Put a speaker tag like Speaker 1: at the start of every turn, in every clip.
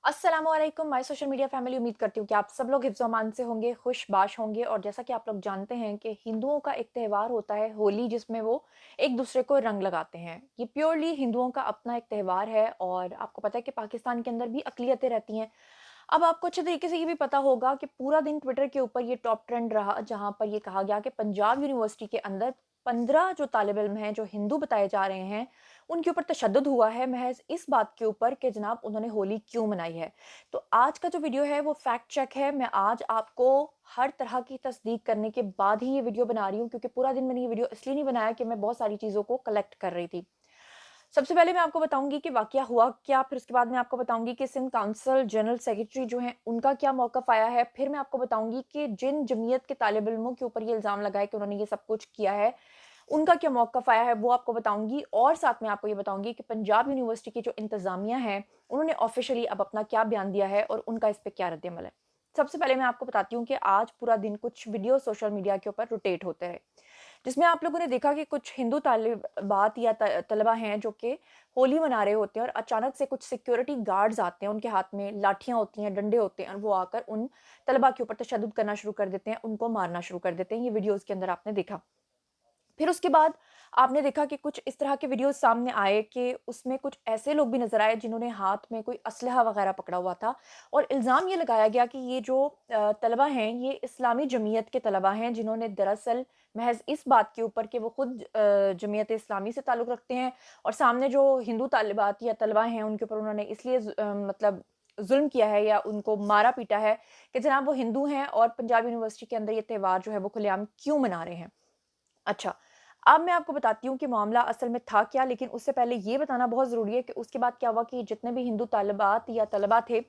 Speaker 1: अस्सलाम वालेकुम my social media family. उम्मीद करती हूँ कि आप सब लोग हिफ्ज़ अमान से होंगे, खुशबाश होंगे। और जैसा कि आप लोग जानते हैं कि हिंदुओं का एक त्यौहार होता है होली, जिसमें वो एक दूसरे को रंग लगाते हैं। ये प्योरली हिंदुओं का अपना एक त्यौहार है और आपको पता है कि पाकिस्तान के अंदर भी अक़लियतें रहती हैं। अब आपको अच्छे तरीके से ये भी पता होगा कि पूरा दिन ट्विटर के ऊपर ये टॉप ट्रेंड रहा, जहाँ पर ये कहा गया कि पंजाब यूनिवर्सिटी के अंदर 15 जो तालिब इल्म हैं, जो हिंदू बताए जा रहे हैं, उनके ऊपर तशद्दुद हुआ है महज़ इस बात के ऊपर कि जनाब उन्होंने होली क्यों मनाई है। तो आज का जो वीडियो है वो फैक्ट चेक है। मैं आज आपको हर तरह की तस्दीक करने के बाद ही ये वीडियो बना रही हूँ, क्योंकि पूरा दिन मैंने ये वीडियो इसलिए नहीं बनाया कि मैं बहुत सारी चीज़ों को कलेक्ट कर रही थी। सबसे पहले मैं आपको बताऊँगी कि वाक़या हुआ क्या, फिर उसके बाद मैं आपको बताऊँगी कि सिंध काउंसिल जनरल सेक्रेटरी जो हैं, उनका क्या मौक़िफ़ आया है। फिर मैं आपको बताऊँगी कि जिन जमीयत के तालिब इल्मों के ऊपर ये इल्ज़ाम लगा है कि उन्होंने ये सब कुछ किया है, उनका क्या मौक़िफ़ आया है, वो आपको बताऊँगी। और साथ में आपको ये बताऊँगी कि पंजाब यूनिवर्सिटी की जो इंतज़ामिया है, उन्होंने ऑफ़िशियली अब अपना क्या बयान दिया है और उनका इस पे क्या रद्द-ए-अमल है। सबसे पहले मैं आपको बताती हूँ कि आज पूरा दिन कुछ वीडियो सोशल मीडिया के ऊपर रोटेट होते रहे, जिसमें आप लोगों ने देखा कि कुछ हिंदू तालिबात या तलबा हैं जो कि होली मना रहे होते हैं, और अचानक से कुछ सिक्योरिटी गार्ड्स आते हैं, उनके हाथ में लाठियाँ होती हैं, डंडे होते हैं, और वो आकर उन तलबा के ऊपर तशद्दुद करना शुरू कर देते हैं, उनको मारना शुरू कर देते हैं। ये वीडियोज़ के अंदर आपने देखा। फिर उसके बाद आपने देखा कि कुछ इस तरह के वीडियोज़ सामने आए कि उसमें कुछ ऐसे लोग भी नज़र आए जिन्होंने हाथ में कोई असलहा वग़ैरह पकड़ा हुआ था, और इल्ज़ाम ये लगाया गया कि ये जो तलबा हैं, ये इस्लामी जमीयत के तलबा हैं, जिन्होंने दरअसल महज़ इस बात के ऊपर कि वो खुद जमीयत इस्लामी से ताल्लुक़ रखते हैं, और सामने जो हिंदू तालिबात या तलबा हैं, उनके ऊपर उन्होंने इसलिए मतलब ज़ुल्म किया है या उनको मारा-पीटा है कि जनाब वो हिंदू हैं, और पंजाब यूनिवर्सिटी के अंदर ये त्योहार जो है वो खुलेआम क्यों मना रहे हैं। अच्छा, अब मैं आपको बताती हूँ कि मामला असल में था क्या, लेकिन उससे पहले ये बताना बहुत ज़रूरी है कि उसके बाद क्या हुआ कि जितने भी हिंदू तालिबात या तलबा थे,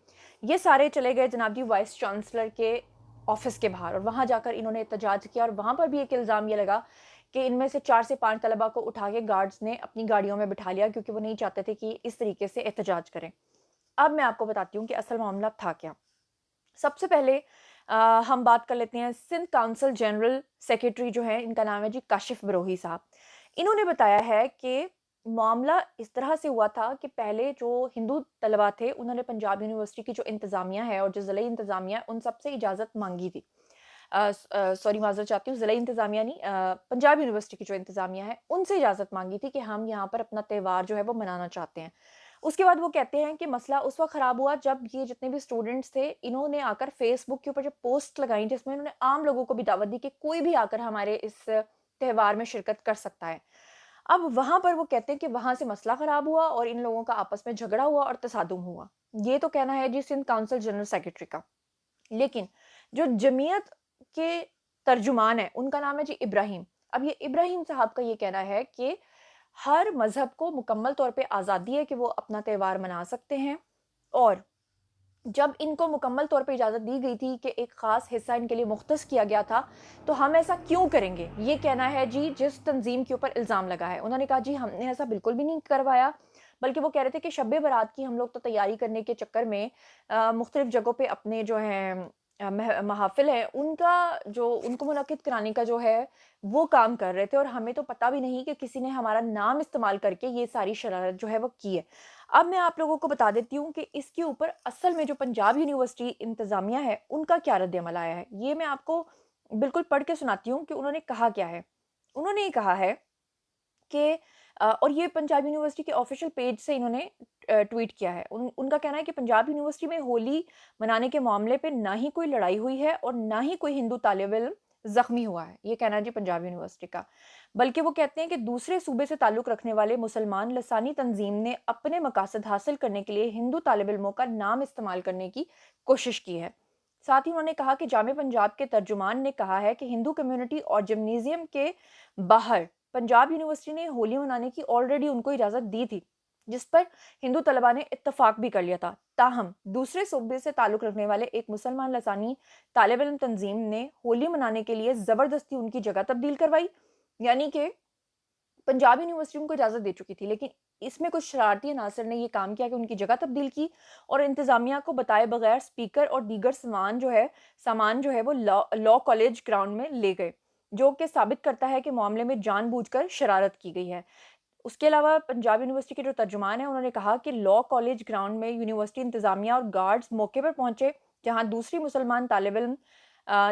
Speaker 1: ये सारे चले गए जनाब जी वाइस चांसलर के ऑफ़िस के बाहर, और वहाँ जाकर इन्होंने एहतजाज किया, और वहाँ पर भी एक इल्ज़ाम ये लगा कि इनमें से 4 से 5 तलबा को उठा के गार्ड्स ने अपनी गाड़ियों में बिठा लिया, क्योंकि वो नहीं चाहते थे कि इस तरीके से एहतजाज करें। अब मैं आपको बताती हूँ कि असल मामला था क्या। सबसे पहले हम बात कर लेते हैं सिंध काउंसिल जनरल सेक्रेटरी जो है, इनका नाम है जी काशिफ बरोही साहब। इन्होंने बताया है कि मामला इस तरह से हुआ था कि पहले जो हिंदू तलबा थे, उन्होंने पंजाब यूनिवर्सिटी की जो इंतज़ामिया है और जो ज़िला इंतज़ामिया है, उन सबसे इजाज़त माँगी थी। सॉरी, माज़रत चाहती हूँ, ज़िला इंतज़ामिया नहीं, पंजाब यूनिवर्सिटी की जो इंतज़ामिया है, उनसे इजाज़त माँगी थी कि हम यहाँ पर अपना त्योहार जो है वो मनाना चाहते हैं। उसके बाद वो कहते हैं कि मसला उस वक़्त ख़राब हुआ जब ये जितने भी स्टूडेंट्स थे, इन्होंने आकर फ़ेसबुक के ऊपर जो पोस्ट लगाई, जिसमें इन्होंने आम लोगों को भी दावत दी कि कोई भी आकर हमारे इस त्योहार में शिरकत कर सकता है। अब वहाँ पर वो कहते हैं कि वहाँ से मसला ख़राब हुआ और इन लोगों का आपस में झगड़ा हुआ और तसादुम हुआ। ये तो कहना है जी सिंध काउंसिल जनरल सेक्रेटरी का। लेकिन जो जमीयत के तर्जुमान हैं, उनका नाम है जी इब्राहिम। अब ये इब्राहिम साहब का ये कहना है कि हर मज़हब को मुकम्मल तौर पे आज़ादी है कि वो अपना त्योहार मना सकते हैं, और जब इनको मुकम्मल तौर पे इजाज़त दी गई थी कि एक ख़ास हिस्सा इनके लिए मुख्तस किया गया था, तो हम ऐसा क्यों करेंगे? ये कहना है जी जिस तंज़ीम के ऊपर इल्ज़ाम लगा है। उन्होंने कहा जी हमने ऐसा बिल्कुल भी नहीं करवाया, बल्कि वो कह रहे थे कि शब-ए बारात की हम लोग तो तैयारी करने के चक्कर में मुख्तलिफ़ जगहों पे अपने जो हैं महफ़िल है, उनका जो उनको मुनक्किद कराने का जो है, वो काम कर रहे थे, और हमें तो पता भी नहीं कि किसी ने हमारा नाम इस्तेमाल करके ये सारी शरारत जो है वो की है। अब मैं आप लोगों को बता देती हूँ कि इसके ऊपर असल में जो पंजाब यूनिवर्सिटी इंतज़ामिया है, उनका क्या रद्द-ए-अमल आया है। ये मैं आपको बिल्कुल पढ़ के सुनाती हूँ कि उन्होंने कहा क्या है। उन्होंने ये कहा है कि और ये पंजाब यूनिवर्सिटी के ऑफ़िशियल पेज से इन्होंने ट्वीट किया है। उनका कहना है कि पंजाब यूनिवर्सिटी में होली मनाने के मामले पे ना ही कोई लड़ाई हुई है और ना ही कोई हिंदू तालिब इल्म ज़ख्मी हुआ है। ये कहना है जी पंजाब यूनिवर्सिटी का। बल्कि वो कहते हैं कि दूसरे सूबे से ताल्लुक़ रखने वाले मुसलमान लसानी तंज़ीम ने अपने मकासद हासिल करने के लिए हिंदू तालिब इल्मों का नाम इस्तेमाल करने की कोशिश की है। साथ ही उन्होंने कहा कि जामे पंजाब के तर्जुमान ने कहा है कि हिंदू कम्युनिटी और जिम्नेज़ियम के बाहर पंजाब यूनिवर्सिटी ने होली मनाने की ऑलरेडी उनको इजाज़त दी थी, जिस पर हिंदू तलबा ने इत्तफ़ाक भी कर लिया था। ताहम दूसरे सूबे से ताल्लुक़ रखने वाले एक मुसलमान लसानी तालिब इल्म तंज़ीम ने होली मनाने के लिए ज़बरदस्ती उनकी जगह तब्दील करवाई। यानी कि पंजाब यूनिवर्सिटी उनको इजाज़त दे चुकी थी, लेकिन इसमें कुछ शरारती अनासर ने ये काम किया कि उनकी जगह तब्दील की, और इंतज़ामिया को बताए बगैर स्पीकर और दीगर सामान जो है वो लॉ कॉलेज ग्राउंड में ले गए, जो कि साबित करता है कि मामले में जानबूझकर शरारत की गई है। اس کے علاوہ پنجاب یونیورسٹی کے جو ترجمان ہیں انہوں نے کہا کہ لاء کالج گراؤنڈ میں یونیورسٹی انتظامیہ اور گارڈز موقع پر پہنچے جہاں دوسری مسلمان طالب علم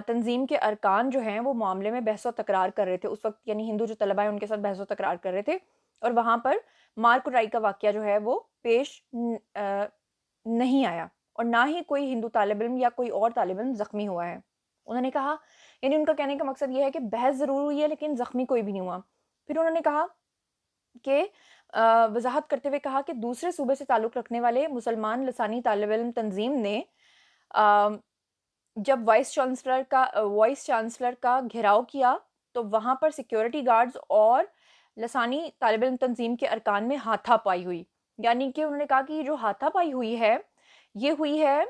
Speaker 1: تنظیم کے ارکان جو ہیں وہ معاملے میں بحث و تکرار کر رہے تھے اس وقت، یعنی ہندو جو طلبہ ہیں ان کے ساتھ بحث و تکرار کر رہے تھے، اور وہاں پر مار کٹائی کا واقعہ جو ہے وہ پیش نہیں آیا، اور نہ ہی کوئی ہندو طالب علم یا کوئی اور طالب علم زخمی ہوا ہے۔ انہوں نے کہا، یعنی ان کا کہنے کا مقصد یہ ہے کہ بحث ضرور ہوئی ہے لیکن زخمی کوئی بھی نہیں ہوا۔ پھر انہوں نے کہا کہ وضاحت کرتے ہوئے کہا کہ دوسرے صوبے سے تعلق رکھنے والے مسلمان لسانی طالب علم تنظیم نے جب وائس چانسلر کا گھیراؤ کیا تو وہاں پر سیکیورٹی گارڈز اور لسانی طالب علم تنظیم کے ارکان میں ہاتھا پائی ہوئی، یعنی کہ انہوں نے کہا کہ یہ جو ہاتھا پائی ہوئی ہے یہ ہوئی ہے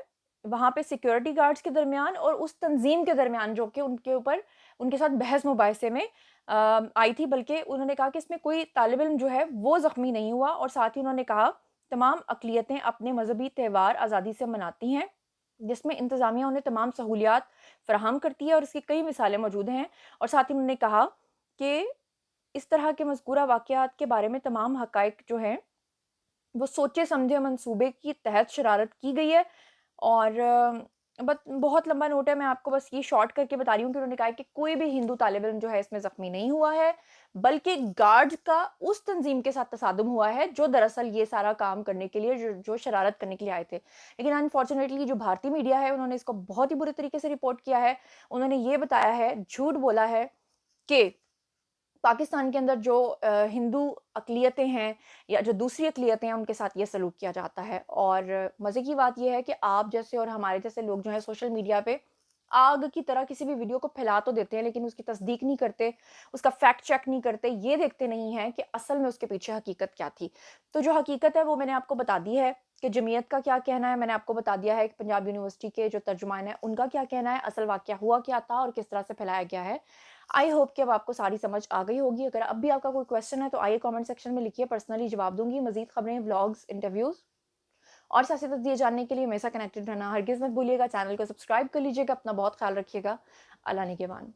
Speaker 1: وہاں پہ سیکیورٹی گارڈز کے درمیان اور اس تنظیم کے درمیان جو کہ ان کے اوپر ان کے ساتھ بحث مباحثے میں آئی تھی، بلکہ انہوں نے کہا کہ اس میں کوئی طالب علم جو ہے وہ زخمی نہیں ہوا، اور ساتھ ہی انہوں نے کہا تمام اقلیتیں اپنے مذہبی تہوار آزادی سے مناتی ہیں جس میں انتظامیہ انہیں تمام سہولیات فراہم کرتی ہے، اور اس کی کئی مثالیں موجود ہیں، اور ساتھ ہی انہوں نے کہا کہ اس طرح کے مذکورہ واقعات کے بارے میں تمام حقائق جو ہیں وہ سوچے سمجھے منصوبے کی تحت شرارت کی گئی ہے۔ اور بہت لمبا نوٹ ہے، میں آپ کو بس یہ شارٹ کر کے بتا رہی ہوں کہ انہوں نے کہا کہ کوئی بھی ہندو طالب علم جو ہے اس میں زخمی نہیں ہوا ہے، بلکہ گارڈ کا اس تنظیم کے ساتھ تصادم ہوا ہے جو دراصل یہ سارا کام کرنے کے لیے جو شرارت کرنے کے لیے آئے تھے۔ لیکن انفارچونیٹلی جو بھارتی میڈیا ہے انہوں نے اس کو بہت ہی برے طریقے سے رپورٹ کیا ہے۔ انہوں نے یہ بتایا ہے، جھوٹ بولا ہے کہ پاکستان کے اندر جو ہندو اقلیتیں ہیں یا جو دوسری اقلیتیں ہیں ان کے ساتھ یہ سلوک کیا جاتا ہے۔ اور مزے کی بات یہ ہے کہ آپ جیسے اور ہمارے جیسے لوگ جو ہیں سوشل میڈیا پہ آگ کی طرح کسی بھی ویڈیو کو پھیلا تو دیتے ہیں لیکن اس کی تصدیق نہیں کرتے، اس کا فیکٹ چیک نہیں کرتے، یہ دیکھتے نہیں ہیں کہ اصل میں اس کے پیچھے حقیقت کیا تھی۔ تو جو حقیقت ہے وہ میں نے آپ کو بتا دی ہے کہ جمعیت کا کیا کہنا ہے، میں نے آپ کو بتا دیا ہے کہ پنجاب یونیورسٹی کے جو ترجمان ہیں ان کا کیا کہنا ہے، اصل واقعہ ہوا کیا تھا اور کس طرح سے پھیلایا گیا ہے۔ آئی ہوپ کہ اب آپ کو ساری سمجھ آ گئی ہوگی۔ اگر اب بھی آپ کا کوئی کویسچن ہے تو آئیے کامنٹ سیکشن میں لکھیے، پرسنلی جواب دوں گی۔ مزید خبریں، ولاگز، انٹرویوز اور سیاسی تجزیے جاننے کے لیے میرے ساتھ کنیکٹڈ رہنا ہرگز مت بھولیے گا۔ چینل کو سبسکرائب کر لیجیے گا۔ اپنا بہت خیال رکھیے گا۔ اللہ نگہبان۔